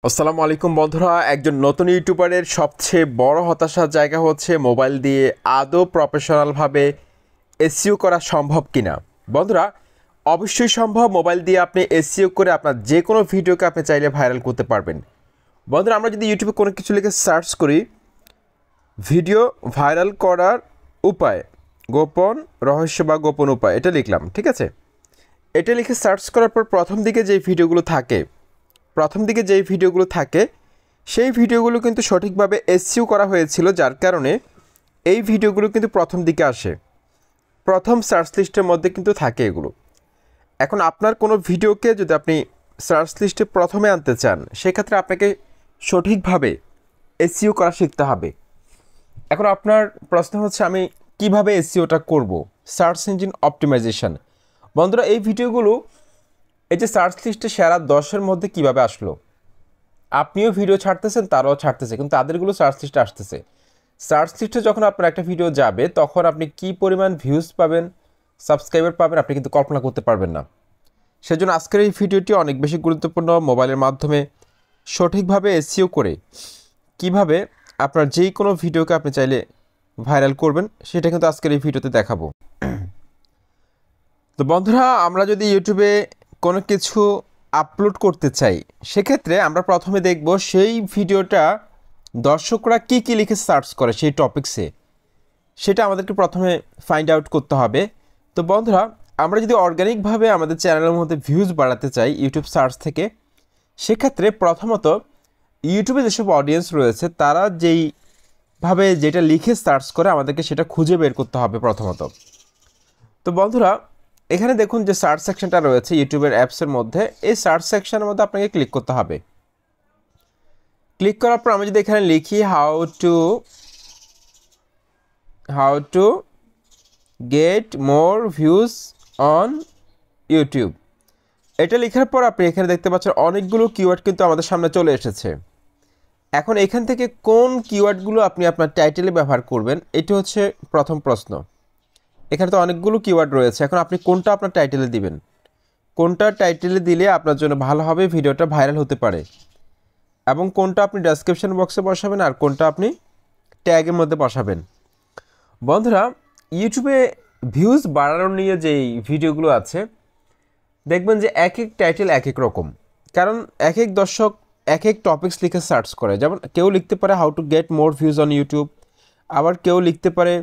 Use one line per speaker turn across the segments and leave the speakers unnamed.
আসসালামু আলাইকুম বন্ধুরা, একজন নতুন ইউটিউবারের সবচেয়ে বড় হতাশার জায়গা হচ্ছে মোবাইল দিয়ে আদৌ প্রফেশনালভাবে এসইও করা সম্ভব কিনা। বন্ধুরা, অবশ্যই সম্ভব। মোবাইল দিয়ে আপনি এসইও করে আপনার যে কোনো ভিডিওকে আপনি চাইলে ভাইরাল করতে পারবেন। বন্ধুরা, আমরা যদি ইউটিউবে কোনো কিছু লিখে সার্চ করি, ভিডিও ভাইরাল করার উপায়, গোপন রহস্য বা গোপন উপায়, এটা লিখলাম, ঠিক আছে। এটা লিখে সার্চ করার পর প্রথম দিকে যেই ভিডিওগুলো থাকে সেই ভিডিওগুলো কিন্তু সঠিকভাবে এসইও করা হয়েছিল, যার কারণে এই ভিডিওগুলো কিন্তু প্রথম দিকে আসে, প্রথম সার্চ লিস্টের মধ্যে কিন্তু থাকে এগুলো। এখন আপনার কোনো ভিডিওকে যদি আপনি সার্চ লিস্টে প্রথমে আনতে চান, সেক্ষেত্রে আপনাকে সঠিকভাবে এসইও করা শিখতে হবে। এখন আপনার প্রশ্ন হচ্ছে, আমি কিভাবে এসইওটা করব? Search engine optimisation. বন্ধুরা, এই ভিডিওগুলো এই যে সার্চ লিস্টে সেরা 10-এর মধ্যে কিভাবে আসলো? আপনিও ভিডিও ছাড়তেছেন, তারাও ছাড়তেছে, কিন্তু তাদেরগুলো সার্চ লিস্টে আসতেছে। সার্চ লিস্টে যখন আপনার একটা ভিডিও যাবে, তখন আপনি কি পরিমাণ ভিউজ পাবেন, সাবস্ক্রাইবার পাবেন, আপনি কিন্তু কল্পনা করতে পারবেন না। সেজন্য আজকের এই ভিডিওটি অনেক বেশি গুরুত্বপূর্ণ। মোবাইলের মাধ্যমে সঠিকভাবে এসইও করে কিভাবে আপনার যেই কোনো ভিডিওকে আপনি চাইলে ভাইরাল করবেন, সেটা কিন্তু আজকের এই ভিডিওতে দেখাবো। তো বন্ধুরা, আমরা যদি ইউটিউবে কোনো কিছু আপলোড করতে চাই, সেক্ষেত্রে আমরা প্রথমে দেখব সেই ভিডিওটা দর্শকরা কী কী লিখে সার্চ করে সেই টপিকসে, সেটা আমাদেরকে প্রথমে ফাইন্ড আউট করতে হবে। তো বন্ধুরা, আমরা যদি অর্গানিকভাবে আমাদের চ্যানেলের মধ্যে ভিউজ বাড়াতে চাই ইউটিউব সার্চ থেকে, সেক্ষেত্রে প্রথমত ইউটিউবে যেসব অডিয়েন্স রয়েছে, তারা যেইভাবে যেটা লিখে সার্চ করে, আমাদেরকে সেটা খুঁজে বের করতে হবে প্রথমত। তো বন্ধুরা, এখানে দেখুন যে সার্চ সেকশনটা রয়েছে ইউটিউবের অ্যাপসের মধ্যে, এই সার্চ সেকশনের মধ্যে আপনাকে ক্লিক করতে হবে। ক্লিক করার পর আমি যদি এখানে লিখি how to get more views on YouTube, এটা লেখার পর আপনি এখানে দেখতে পাচ্ছেন অনেকগুলো কিওয়ার্ড কিন্তু আমাদের সামনে চলে এসেছে। এখন এখান থেকে কোন কিওয়ার্ডগুলো আপনি আপনার টাইটেলে ব্যবহার করবেন, এটি হচ্ছে প্রথম প্রশ্ন। এখানে তো অনেকগুলো কিওয়ার্ড রয়েছে, এখন আপনি কোনটা আপনার টাইটেলে দিবেন, কোনটা টাইটেলে দিলে আপনার জন্য ভালো হবে, ভিডিওটা ভাইরাল হতে পারে, এবং কোনটা আপনি ডেসক্রিপশন বক্সে বসাবেন আর কোনটা আপনি ট্যাগের মধ্যে বসাবেন। বন্ধুরা, ইউটিউবে ভিউজ বাড়ানোর নিয়ে যেই ভিডিওগুলো আছে, দেখবেন যে এক এক টাইটেল এক এক রকম, কারণ এক এক দর্শক এক এক টপিকস লিখে সার্চ করে। যেমন কেউ লিখতে পারে how to get more views on YouTube, আবার কেউ লিখতে পারে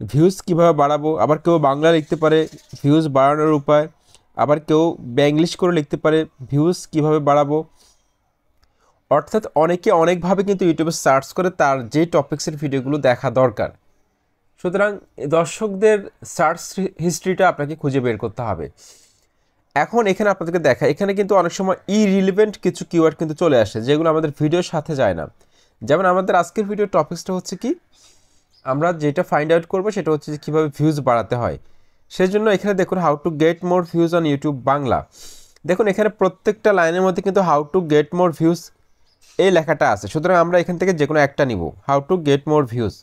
ভিউজ কীভাবে বাড়াবো, আবার কেউ বাংলা লিখতে পারে ভিউজ বাড়ানোর উপায়, আবার কেউ ব্যাংলিশ করে লিখতে পারে ভিউজ কীভাবে বাড়াবো। অর্থাৎ অনেকে অনেকভাবে কিন্তু ইউটিউবে সার্চ করে তার যে টপিক্সের ভিডিওগুলো দেখা দরকার। সুতরাং দর্শকদের সার্চ হিস্ট্রিটা আপনাকে খুঁজে বের করতে হবে। এখন এখানে আপনাদেরকে দেখা, এখানে কিন্তু অনেক সময় ইরিলিভেন্ট কিছু কিওয়ার্ড কিন্তু চলে আসে, যেগুলো আমাদের ভিডিওর সাথে যায় না। যেমন আমাদের আজকের ভিডিওর টপিক্সটা হচ্ছে কি, আমরা যেটা ফাইন্ড আউট করবো সেটা হচ্ছে যে কীভাবে ভিউজ বাড়াতে হয়। সেই জন্য এখানে দেখুন how to get more views on YouTube Bangla. দেখুন এখানে প্রত্যেকটা লাইনের মধ্যে কিন্তু how to get more views এই লেখাটা আছে। সুতরাং আমরা এখান থেকে যে কোনো একটা নিব, how to get more views.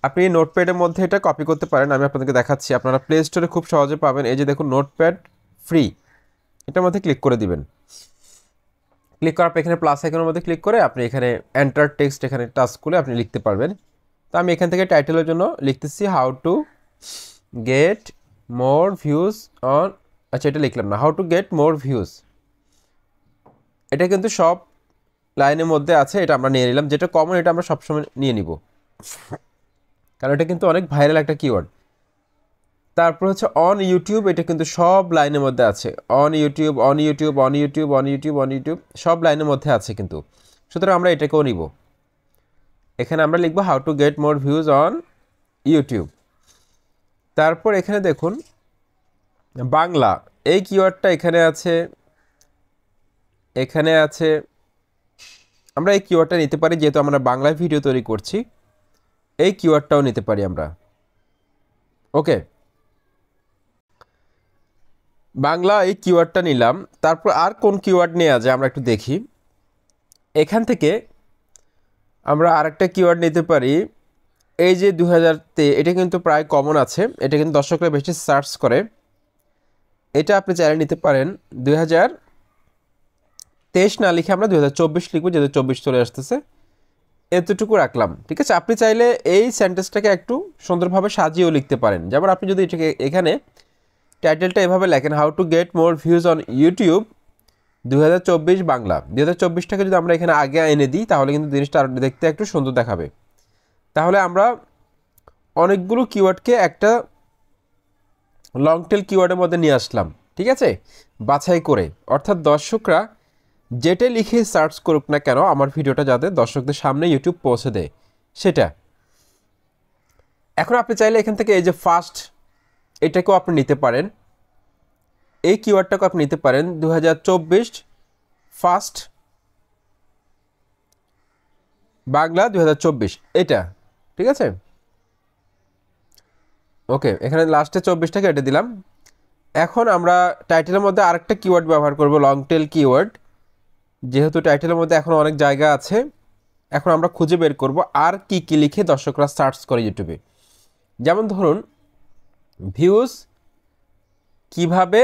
আপনি নোটপ্যাডের মধ্যে এটা কপি করতে পারেন, আমি আপনাদেরকে দেখাচ্ছি। আপনারা প্লে স্টোরে খুব সহজে পাবেন। এই যে দেখুন নোটপ্যাড ফ্রি, এটার মধ্যে ক্লিক করে দিবেন। ক্লিক করার পর এখানে প্লাস আইকনের মধ্যে ক্লিক করে আপনি এখানে এন্টার টেক্সট এখানে টাচ করে আপনি লিখতে পারবেন। তো আমি এখান থেকে টাইটেলের জন্য লিখতেছি how to get more views on, আচ্ছা এটা লিখলাম না, how to get more views. এটা কিন্তু সব লাইনের মধ্যে আছে, এটা আমরা নিয়ে নিলাম। যেটা কমন এটা আমরা সবসময় নিয়ে নিব, কারণ এটা কিন্তু অনেক ভাইরাল একটা কিওয়ার্ড। তারপর হচ্ছে অন ইউটিউব, এটা কিন্তু সব লাইনের মধ্যে আছে, on YouTube on YouTube on YouTube on YouTube on YouTube সব লাইনের মধ্যে আছে কিন্তু। সুতরাং আমরা এটাকেও নিব। এখানে আমরা লিখবো how to get more views on YouTube. তারপর এখানে দেখুন বাংলা, এই কিওয়ার্ডটা এখানে আছে, এখানে আছে। আমরা এই কিওয়ার্ডটা নিতে পারি, যেহেতু আমরা বাংলায় ভিডিও তৈরি করছি, এই কিওয়ার্ডটাও নিতে পারি আমরা। ওকে, বাংলা এই কিওয়ার্ডটা নিলাম। তারপর আর কোন কিওয়ার্ড নেওয়া যায় আমরা একটু দেখি। এখান থেকে আমরা আরেকটা কিওয়ার্ড নিতে পারি, এই যে 2000-তে, এটা কিন্তু প্রায় কমন আছে, এটা কিন্তু দর্শকরা বেশি সার্চ করে। এটা আপনি চাইলে নিতে পারেন 23 না লিখে আমরা 2024 লিখবো, যেহেতু 24 চলে আসতেছে, এতটুকু রাখলাম। ঠিক আছে, আপনি চাইলে এই সেন্টেন্সটাকে একটু সুন্দরভাবে সাজিয়েও লিখতে পারেন। যেমন আপনি যদি এটাকে এখানে টাইটেলটা এভাবে লেখেন, how to get more views on YouTube 2024 Bangla. 2024টাকে যদি আমরা এখানে আগে এনে দিই তাহলে কিন্তু জিনিসটা আর দেখতে একটু সুন্দর দেখাবে। তাহলে আমরা অনেকগুলো কিওয়ার্ডকে একটা লং টেল কিওয়ার্ডের মধ্যে নিয়ে আসলাম। ঠিক আছে, বাছাই করে, অর্থাৎ দর্শকরা যেটা লিখে সার্চ করুক না কেন আমার ভিডিওটা যাতে দর্শকদের সামনে ইউটিউব পৌঁছে দেয় সেটা। এখন আপনি চাইলে এখান থেকে এই যে ফার্স্ট, এটাকেও আপনি নিতে পারেন, এই কিওয়ার্ডটাকেও আপনি নিতে পারেন, 2024 ফার্স্ট বাংলা 2024 এটা। ঠিক আছে, ওকে, এখানে লাস্টে 24টাকে এটা দিলাম। এখন আমরা টাইটেলের মধ্যে আরেকটা কিওয়ার্ড ব্যবহার করব, লং টেল কিওয়ার্ড। যেহেতু টাইটেলের মধ্যে এখন অনেক জায়গা আছে, এখন আমরা খুঁজে বের করব আর কি কি লিখে দর্শকরা সার্চ করে ইউটিউবে। যেমন ধরুন, ভিউজ কিভাবে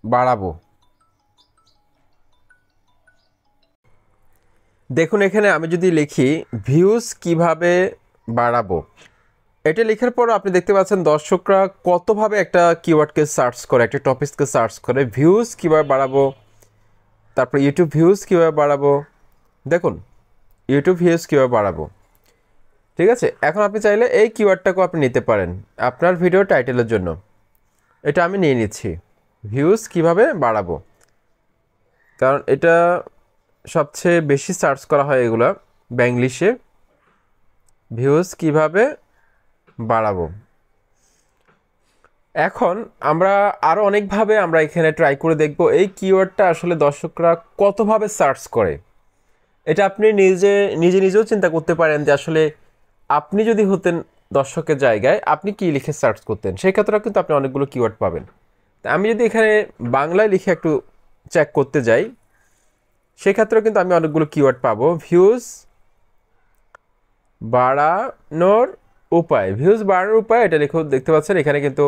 বাড়াবো। দেখুন এখানে আমি যদি লিখি ভিউজ কিভাবে বাড়াবো, এটা লেখার পর আপনি দেখতে পাচ্ছেন দর্শকরা কতভাবে একটা কিওয়ার্ডকে সার্চ করে, একটা টপিকসকে সার্চ করে। ভিউজ কীভাবে বাড়াবো, তারপর ইউটিউব ভিউজ কীভাবে বাড়াবো, দেখুন ইউটিউব ভিউজ কীভাবে বাড়াবো। ঠিক আছে, এখন আপনি চাইলে এই কিওয়ার্ডটাকেও আপনি নিতে পারেন আপনার ভিডিও টাইটেলের জন্য। এটা আমি নিয়ে নিচ্ছি, ভিউজ কীভাবে বাড়াবো, কারণ এটা সবচেয়ে বেশি সার্চ করা হয় এগুলা বাংলিশে। ভিউজ কীভাবে বাড়াবো। এখন আমরা আরও অনেকভাবে আমরা এখানে ট্রাই করে দেখব এই কিওয়ার্ডটা আসলে দর্শকরা কতভাবে সার্চ করে। এটা আপনি নিজেও চিন্তা করতে পারেন যে আসলে আপনি যদি হতেন দর্শকের জায়গায় আপনি কি লিখে সার্চ করতেন, সেই ক্ষেত্রে কিন্তু আপনি অনেকগুলো কিওয়ার্ড পাবেন। তা আমি যদি এখানে বাংলায় লিখে একটু চেক করতে যাই, সেক্ষেত্রেও কিন্তু আমি অনেকগুলো কিওয়ার্ড পাবো। ভিউজ বাড়ানোর উপায়, ভিউজ বাড়ানোর উপায়, এটা লিখে দেখতে পাচ্ছেন এখানে কিন্তু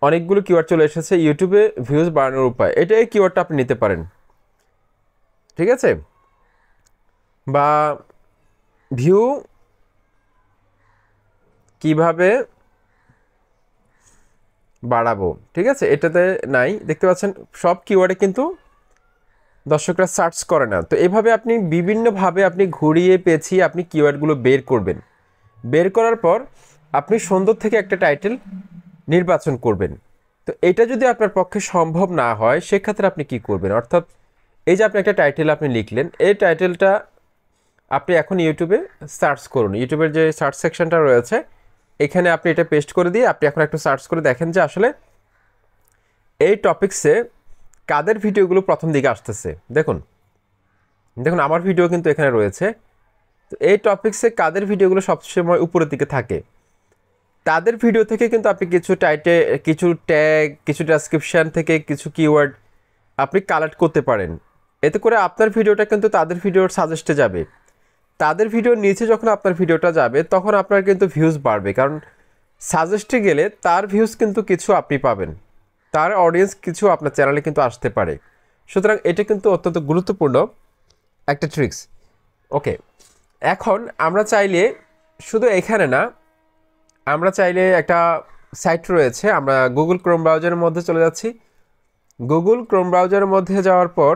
অনেকগুলো কিওয়ার্ড চলে এসেছে। ইউটিউবে ভিউজ বাড়ানোর উপায়, এটা এই কিওয়ার্ডটা আপনি নিতে পারেন। ঠিক আছে, বা ভিউ কিভাবে বাড়াবো। ঠিক আছে, এটাতে নাই, দেখতে পাচ্ছেন সব কিওয়ার্ডে কিন্তু দর্শকরা সার্চ করে না। তো এভাবে আপনি বিভিন্নভাবে আপনি ঘুরিয়ে পেঁচিয়ে আপনি কিওয়ার্ডগুলো বের করবেন। বের করার পর আপনি সুন্দর থেকে একটা টাইটেল নির্বাচন করবেন। তো এটা যদি আপনার পক্ষে সম্ভব না হয় সেক্ষেত্রে আপনি কি করবেন, অর্থাৎ এই যে আপনি একটা টাইটেল আপনি লিখলেন, এই টাইটেলটা আপনি এখন ইউটিউবে সার্চ করুন। ইউটিউবের যে সার্চ সেকশনটা রয়েছে এখানে আপনি এটা পেস্ট করে দিয়ে আপনি এখন একটু সার্চ করে দেখেন যে আসলে এই টপিকসে কাদের ভিডিওগুলো প্রথম দিকে আসতেছে। দেখুন দেখুন আমার ভিডিও কিন্তু এখানে রয়েছে। তো এই টপিকসে কাদের ভিডিওগুলো সবসময় উপরের দিকে থাকে, তাদের ভিডিও থেকে কিন্তু আপনি কিছু কিছু ট্যাগ, কিছু ডেসক্রিপশান থেকে কিছু কিওয়ার্ড আপনি কালেক্ট করতে পারেন। এতে করে আপনার ভিডিওটা কিন্তু তাদের ভিডিওর সাজেস্টে যাবে। তাদের ভিডিওর নিচে যখন আপনার ভিডিওটা যাবে তখন আপনার কিন্তু ভিউজ বাড়বে, কারণ সাজেস্টে গেলে তার ভিউজ কিন্তু কিছু আপনি পাবেন, তার অডিয়েন্স কিছু আপনার চ্যানেলে কিন্তু আসতে পারে। সুতরাং এটা কিন্তু অত্যন্ত গুরুত্বপূর্ণ একটা ট্রিক্স। ওকে, এখন আমরা চাইলে শুধু এখানে না, আমরা চাইলে একটা সাইট রয়েছে, আমরা গুগল ক্রোম ব্রাউজারের মধ্যে চলে যাচ্ছি। গুগল ক্রোম ব্রাউজারের মধ্যে যাওয়ার পর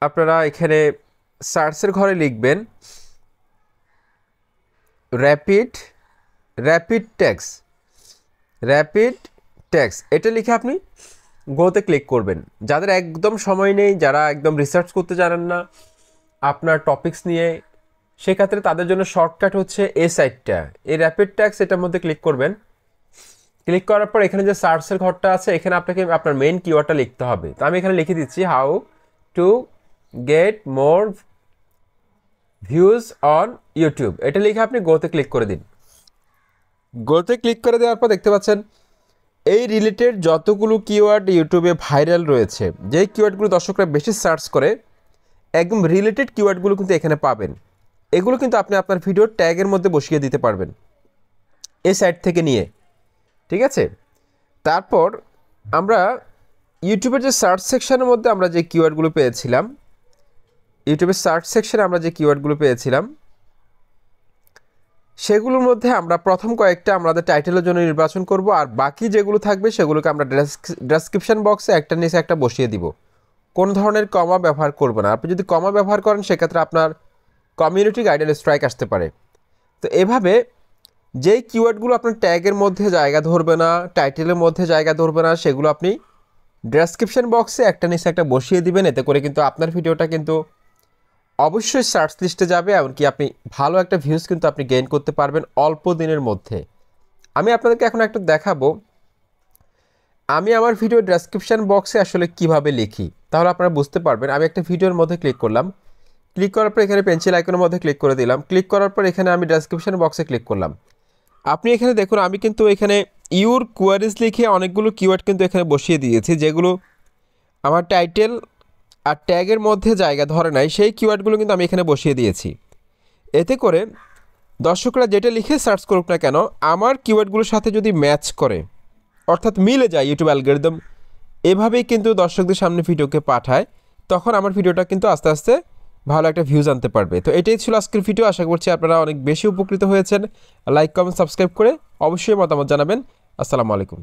আপনারা এখানে সার্চের ঘরে লিখবেন র্যাপিড ট্যাক্স। এটা লিখে আপনি গোতে ক্লিক করবেন। যাদের একদম সময় নেই, যারা একদম রিসার্চ করতে জানেন না আপনার টপিকস নিয়ে, সেক্ষেত্রে তাদের জন্য শর্টকাট হচ্ছে এই সাইটটা, এই র্যাপিড ট্যাক্স, এটার মধ্যে ক্লিক করবেন। ক্লিক করার পর এখানে যে সার্চের ঘরটা আছে এখানে আপনাকে আপনার মেইন কিওয়ার্ডটা লিখতে হবে। তো আমি এখানে লিখে দিচ্ছি how to get more views on YouTube. এটা লিখে আপনি গোতে ক্লিক করে দিন। গোতে ক্লিক করে দেওয়ার পর দেখতে পাচ্ছেন এই রিলেটেড যতগুলো কিওয়ার্ড ইউটিউবে ভাইরাল রয়েছে, যেই কিওয়ার্ডগুলো দর্শকরা বেশি সার্চ করে, একদম রিলেটেড কিওয়ার্ডগুলো কিন্তু এখানে পাবেন। এগুলো কিন্তু আপনি আপনার ভিডিওর ট্যাগের মধ্যে বসিয়ে দিতে পারবেন এই সাইট থেকে নিয়ে। ঠিক আছে, তারপর আমরা ইউটিউবের যে সার্চ সেকশনের মধ্যে আমরা যে কিওয়ার্ডগুলো পেয়েছিলাম, ইউটিউবের সার্চ সেকশনে আমরা যে কিওয়ার্ডগুলো পেয়েছিলাম সেগুলোর মধ্যে আমরা প্রথম কয়েকটা আমাদের টাইটেলের জন্য নির্বাচন করব, আর বাকি যেগুলো থাকবে সেগুলোকে আমরা ডেসক্রিপশন বক্সে একটা নিচে একটা বসিয়ে দিব। কোন ধরনের কমা ব্যবহার করব না। আপনি যদি কমা ব্যবহার করেন সেক্ষেত্রে আপনার কমিউনিটি গাইডলাইন স্ট্রাইক আসতে পারে। তো এভাবে যেই কিওয়ার্ডগুলো আপনার ট্যাগের মধ্যে জায়গা ধরবে না, টাইটেলের মধ্যে জায়গা ধরবে না, সেগুলো আপনি ডেসক্রিপশন বক্সে একটা নিচে একটা বসিয়ে দিবেন। এতে করে কিন্তু আপনার ভিডিওটা কিন্তু অবশ্যই সার্চ লিস্টে যাবে, এমনকি আপনি ভালো একটা ভিউজ কিন্তু আপনি গেইন করতে পারবেন অল্প দিনের মধ্যে। আমি আপনাদেরকে এখন একটা দেখাবো আমি আমার ভিডিও ডেসক্রিপশন বক্সে আসলে কিভাবে লিখি, তাহলে আপনারা বুঝতে পারবেন। আমি একটা ভিডিওর মধ্যে ক্লিক করলাম, ক্লিক করার পর এখানে পেন্সিল আইকনের মধ্যে ক্লিক করে দিলাম, ক্লিক করার পর এখানে আমি ডেসক্রিপশন বক্সে ক্লিক করলাম। আপনি এখানে দেখুন আমি কিন্তু এখানে ইউর কোয়ারিজ লিখে অনেকগুলো কিওয়ার্ড কিন্তু এখানে বসিয়ে দিয়েছি, যেগুলো আমার টাইটেল আর ট্যাগের মধ্যে জায়গা ধরে নাই, সেই কিওয়ার্ডগুলো কিন্তু আমি এখানে বসিয়ে দিয়েছি। এতে করে দর্শকরা যেটা লিখে সার্চ করুক না কেন, আমার কিওয়ার্ডগুলোর সাথে যদি ম্যাচ করে, অর্থাৎ মিলে যায়, ইউটিউব অ্যালগরিদম এভাবেই কিন্তু দর্শকদের সামনে ভিডিওকে পাঠায়, তখন আমার ভিডিওটা কিন্তু আস্তে আস্তে ভালো একটা ভিউজ আনতে পারবে। তো এটাই ছিল আজকের ভিডিও। আশা করছি আপনারা অনেক বেশি উপকৃত হয়েছেন। লাইক, কমেন্ট, সাবস্ক্রাইব করে অবশ্যই মতামত জানাবেন। আসসালামু আলাইকুম।